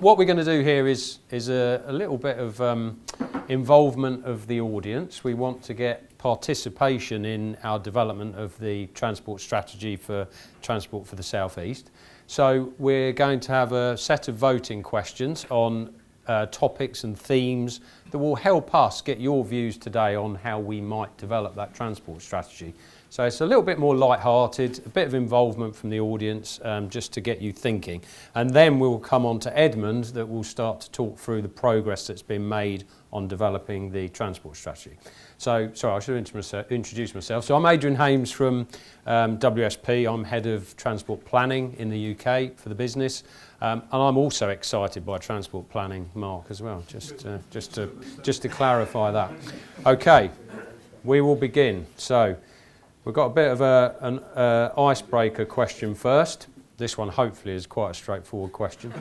what we're going to do here is a little bit of involvement of the audience. We want to get participation in our development of the transport strategy for Transport for the South East. So we're going to have a set of voting questions on topics and themes that will help us get your views today on how we might develop that transport strategy. So it's a little bit more light-hearted, a bit of involvement from the audience, just to get you thinking. And then we'll come on to Edmund, that will start to talk through the progress that's been made on developing the transport strategy. So, sorry, I should introduce myself. So I'm Adrian Hames from WSP. I'm Head of Transport Planning in the UK for the business. And I'm also excited by transport planning, Mark, as well, just to clarify that. Okay, we will begin. So we've got a bit of an icebreaker question first. This one hopefully is quite a straightforward question.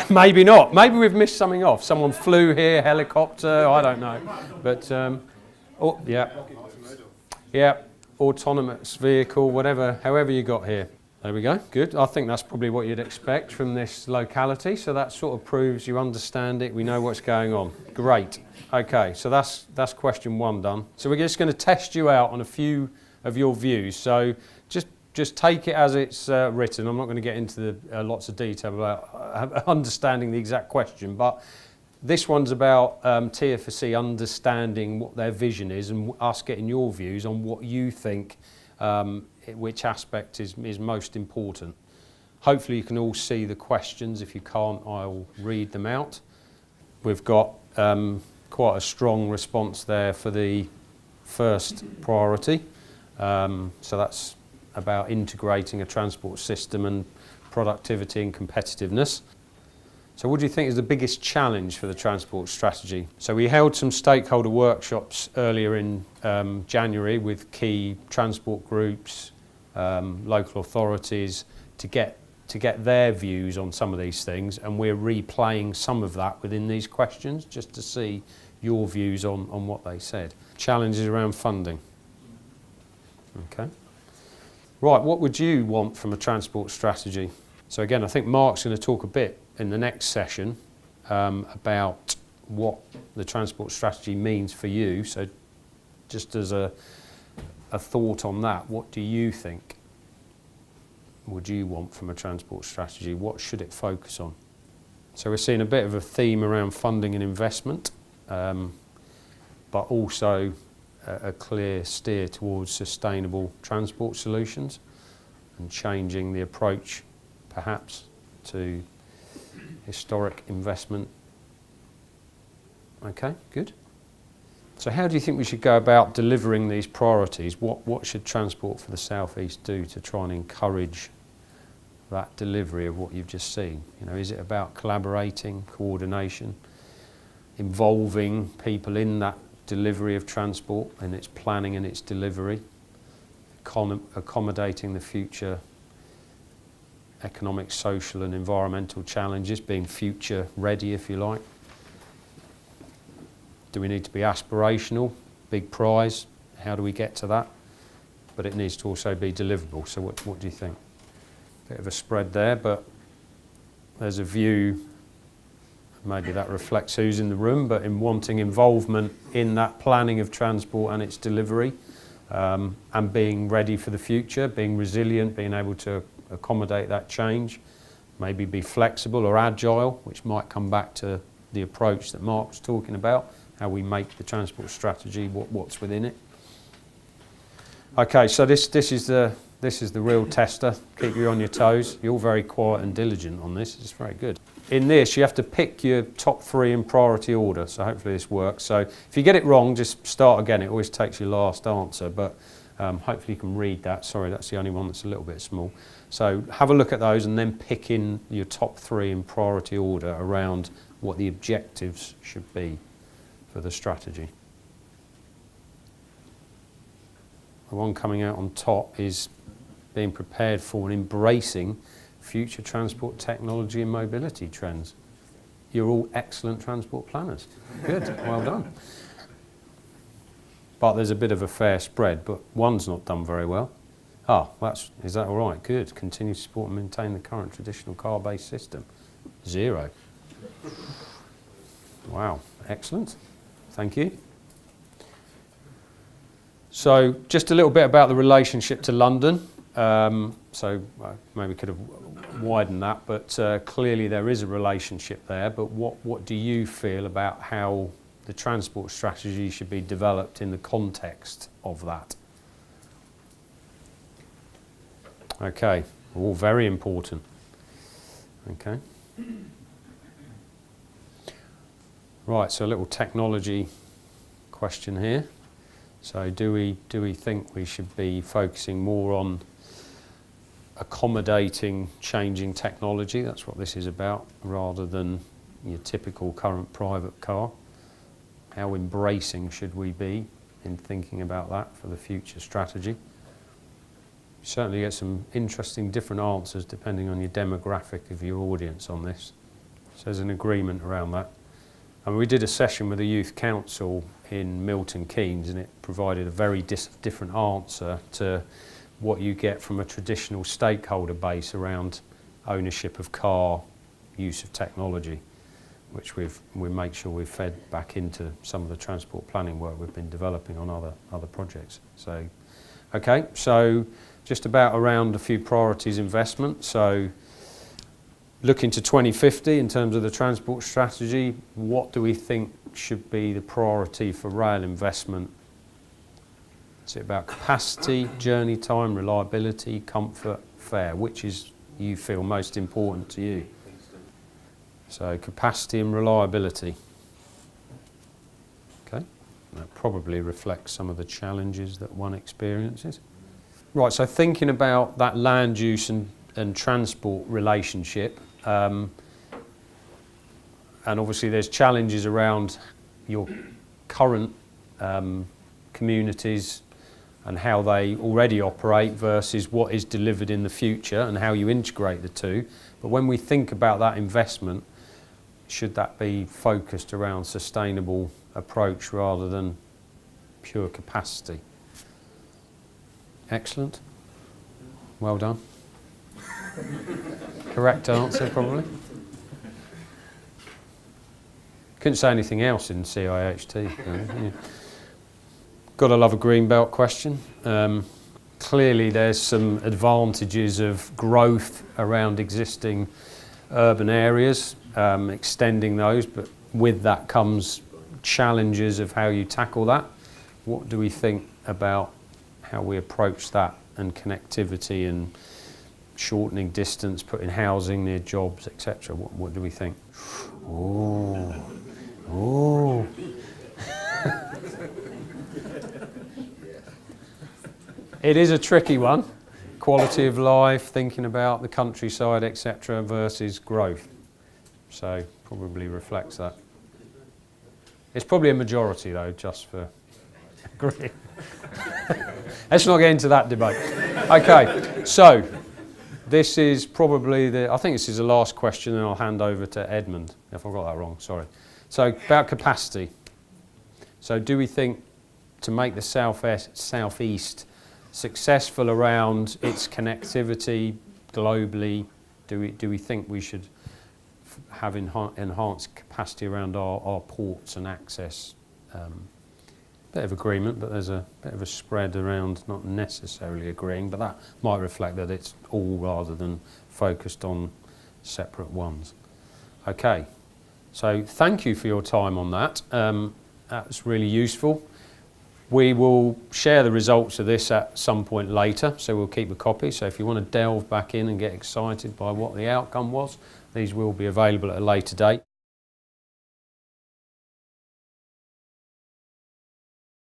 Maybe not. Maybe we've missed something off. Someone flew here, helicopter, I don't know. But, oh, yeah, autonomous vehicle, whatever, however you got here. There we go, good. I think that's probably what you'd expect from this locality, so that sort of proves you understand it, we know what's going on. Great. Okay, so that's question one done. So we're just going to test you out on a few of your views, so just take it as it's written. I'm not going to get into the, lots of detail about understanding the exact question, but this one's about TfSE understanding what their vision is and us getting your views on what you think, which aspect is most important. Hopefully you can all see the questions. If you can't, I'll read them out. We've got quite a strong response there for the first priority. So that's about integrating a transport system and productivity and competitiveness. So what do you think is the biggest challenge for the transport strategy? So we held some stakeholder workshops earlier in January with key transport groups, local authorities, to get their views on some of these things, and we're replaying some of that within these questions just to see your views on what they said. Challenges around funding. Okay. Right, what would you want from a transport strategy? So again, I think Mark's going to talk a bit in the next session about what the transport strategy means for you. So just as a thought on that, what do you think would you want from a transport strategy? What should it focus on? So we're seeing a bit of a theme around funding and investment, but also a clear steer towards sustainable transport solutions and changing the approach perhaps to historic investment. Okay, good. So how do you think we should go about delivering these priorities? What should Transport for the South East do to try and encourage that delivery of what you've just seen? You know, is it about collaborating, coordination, involving people in that delivery of transport and its planning and its delivery, accommodating the future economic, social and environmental challenges, being future ready if you like? Do we need to be aspirational, big prize? How do we get to that? But it needs to also be deliverable. So what do you think? Bit of a spread there, but there's a view, maybe that reflects who's in the room, but in wanting involvement in that planning of transport and its delivery, and being ready for the future, being resilient, being able to accommodate that change, maybe be flexible or agile, which might come back to the approach that Mark was talking about, how we make the transport strategy, what's within it. Okay, so this is the real tester. Keep you on your toes. You're all very quiet and diligent on this. It's very good. In this, you have to pick your top three in priority order, so hopefully this works. So if you get it wrong, just start again. It always takes your last answer, but hopefully you can read that. Sorry, that's the only one that's a little bit small. So have a look at those and then pick in your top three in priority order around what the objectives should be for the strategy. The one coming out on top is being prepared for and embracing future transport technology and mobility trends. You're all excellent transport planners. Good, well done. But there's a bit of a fair spread, but one's not done very well. Is that all right? Good. Continue to support and maintain the current traditional car-based system. 0. Wow, excellent. Thank you. So just a little bit about the relationship to London. Maybe could have widened that, but clearly there is a relationship there. But what do you feel about how the transport strategy should be developed in the context of that? Okay, all very important. Okay. Right, so a little technology question here. So do we think we should be focusing more on accommodating changing technology? That's what this is about, rather than your typical current private car. How embracing should we be in thinking about that for the future strategy? You certainly get some interesting different answers depending on your demographic of your audience on this. So there's an agreement around that. And we did a session with the Youth Council in Milton Keynes, and it provided a very different answer to what you get from a traditional stakeholder base around ownership of car, use of technology, which we make sure we've fed back into some of the transport planning work we've been developing on other projects. So, okay, so just about around a few priorities investment. So looking to 2050 in terms of the transport strategy, what do we think should be the priority for rail investment? Is it about capacity, journey time, reliability, comfort, fare? Which is you feel most important to you? So capacity and reliability. Okay, that probably reflects some of the challenges that one experiences. Right, so thinking about that land use and transport relationship, and obviously there's challenges around your current communities and how they already operate versus what is delivered in the future and how you integrate the two. But when we think about that investment, should that be focused around sustainable approach rather than pure capacity? Excellent. Well done. Correct answer, probably. Couldn't say anything else in CIHT. Yeah. Gotta love a greenbelt question. Clearly there's some advantages of growth around existing urban areas, extending those, but with that comes challenges of how you tackle that. What do we think about how we approach that and connectivity and shortening distance, putting housing near jobs, etc.? What do we think? Ooh. Ooh. It is a tricky one. Quality of life, thinking about the countryside, etc. versus growth. So probably reflects that. It's probably a majority though, just for agreeing. Let's not get into that debate. Okay, so this is probably I think this is the last question, and I'll hand over to Edmund, if I got that wrong, sorry. So about capacity. So do we think to make the southeast successful around its connectivity globally, do we think we should have enhanced capacity around our ports and access? Bit of agreement, but there's a bit of a spread around not necessarily agreeing, but that might reflect that it's all rather than focused on separate ones. Okay, so thank you for your time on that. That was really useful. We will share the results of this at some point later, so we'll keep a copy. So if you want to delve back in and get excited by what the outcome was, these will be available at a later date.